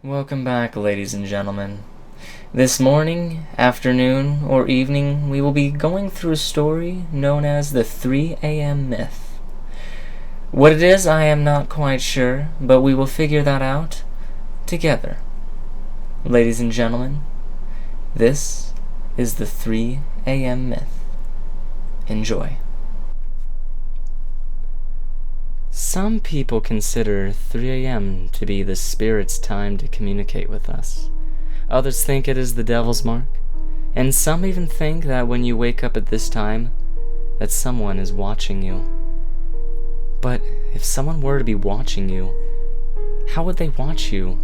Welcome back, ladies and gentlemen. This morning, afternoon, or evening, we will be going through a story known as the 3 a.m. myth. What it is, I am not quite sure, but we will figure that out together. Ladies and gentlemen, this is the 3 a.m. myth. Enjoy. Some people consider 3 a.m. to be the spirit's time to communicate with us. Others think it is the devil's mark. And some even think that when you wake up at this time, that someone is watching you. But if someone were to be watching you, how would they watch you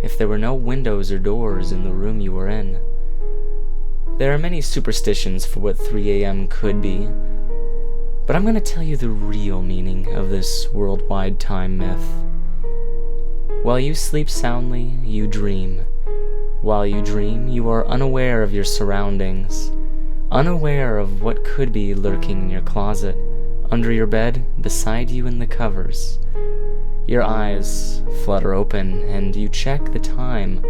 if there were no windows or doors in the room you were in? There are many superstitions for what 3 a.m. could be, but I'm going to tell you the real meaning of this worldwide time myth. While you sleep soundly, you dream. While you dream, you are unaware of your surroundings, unaware of what could be lurking in your closet, under your bed, beside you in the covers. Your eyes flutter open, and you check the time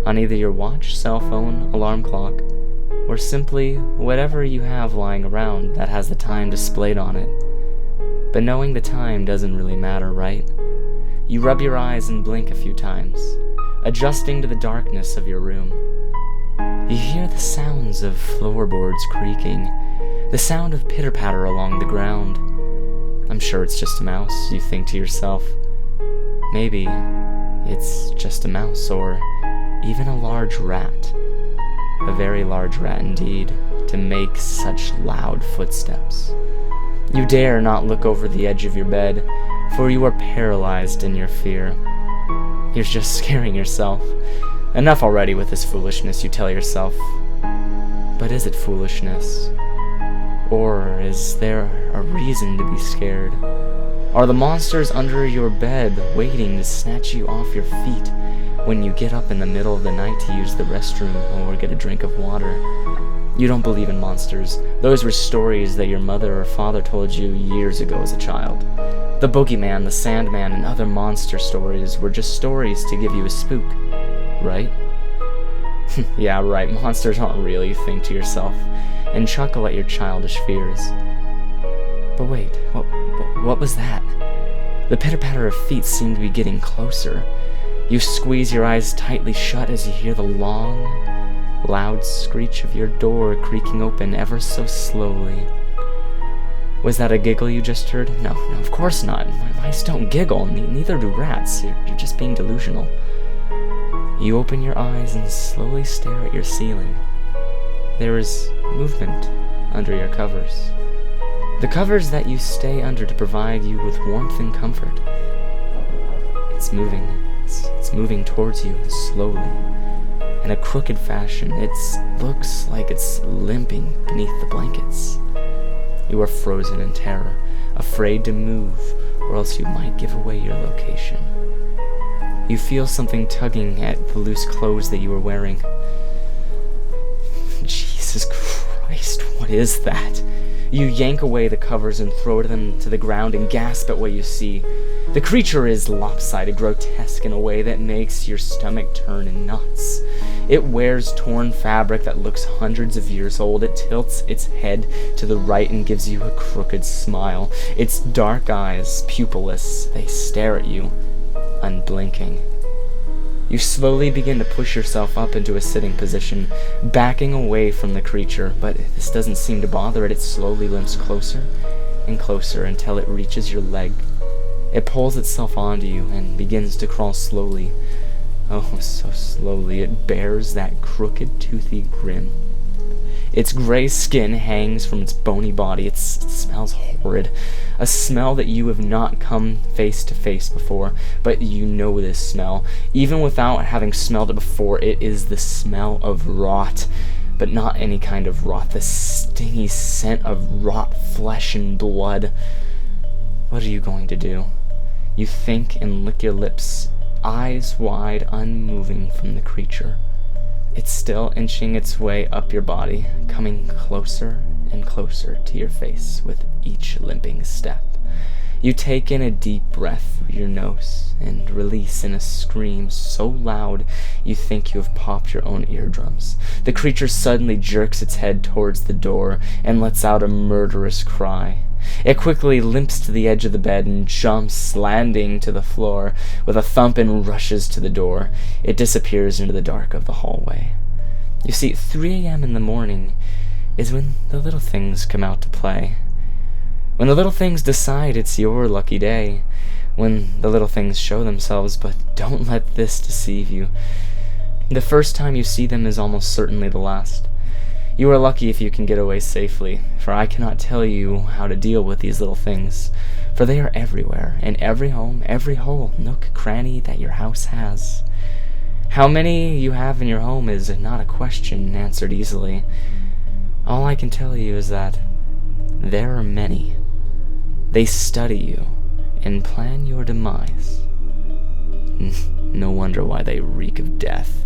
on either your watch, cell phone, alarm clock, or simply whatever you have lying around that has the time displayed on it. But knowing the time doesn't really matter, right? You rub your eyes and blink a few times, adjusting to the darkness of your room. You hear the sounds of floorboards creaking, the sound of pitter-patter along the ground. I'm sure it's just a mouse, you think to yourself. Maybe it's just a mouse, or even a large rat. A very large rat indeed, to make such loud footsteps. You dare not look over the edge of your bed, for you are paralyzed in your fear. You're just scaring yourself. Enough already with this foolishness, you tell yourself. But is it foolishness? Or is there a reason to be scared? Are the monsters under your bed waiting to snatch you off your feet when you get up in the middle of the night to use the restroom or get a drink of water? You don't believe in monsters. Those were stories that your mother or father told you years ago as a child. The boogeyman, the Sandman, and other monster stories were just stories to give you a spook, right? Yeah, right, monsters aren't real, you think to yourself, and chuckle at your childish fears. But wait, what was that? The pitter-patter of feet seemed to be getting closer. You squeeze your eyes tightly shut as you hear the long, loud screech of your door creaking open ever so slowly. Was that a giggle you just heard? No, of course not. Mice don't giggle, neither do rats. You're just being delusional. You open your eyes and slowly stare at your ceiling. There is movement under your covers. The covers that you stay under to provide you with warmth and comfort. It's moving. It's moving towards you slowly, in a crooked fashion. It looks like it's limping beneath the blankets. You are frozen in terror, afraid to move, or else you might give away your location. You feel something tugging at the loose clothes that you are wearing. Jesus Christ, what is that? You yank away the covers and throw them to the ground and gasp at what you see. The creature is lopsided, grotesque in a way that makes your stomach turn nuts. It wears torn fabric that looks hundreds of years old. It tilts its head to the right and gives you a crooked smile. Its dark eyes, pupilless, they stare at you, unblinking. You slowly begin to push yourself up into a sitting position, backing away from the creature, but this doesn't seem to bother it. It slowly limps closer and closer until it reaches your leg. It pulls itself onto you and begins to crawl slowly. Oh, so slowly. It bears that crooked, toothy grin. Its gray skin hangs from its bony body. It smells horrid. A smell that you have not come face to face before, but you know this smell. Even without having smelled it before, it is the smell of rot. But not any kind of rot. The stingy scent of rot flesh and blood. What are you going to do? You think and lick your lips, eyes wide, unmoving from the creature. It's still inching its way up your body, coming closer and closer to your face with each limping step. You take in a deep breath through your nose and release in a scream so loud you think you have popped your own eardrums. The creature suddenly jerks its head towards the door and lets out a murderous cry. It quickly limps to the edge of the bed and jumps, landing to the floor with a thump, and rushes to the door. It disappears into the dark of the hallway. You see, 3 a.m. in the morning is when the little things come out to play. When the little things decide it's your lucky day. When the little things show themselves, but don't let this deceive you. The first time you see them is almost certainly the last. You are lucky if you can get away safely, for I cannot tell you how to deal with these little things, for they are everywhere, in every home, every hole, nook, cranny that your house has. How many you have in your home is not a question answered easily. All I can tell you is that there are many. They study you and plan your demise. No wonder why they reek of death.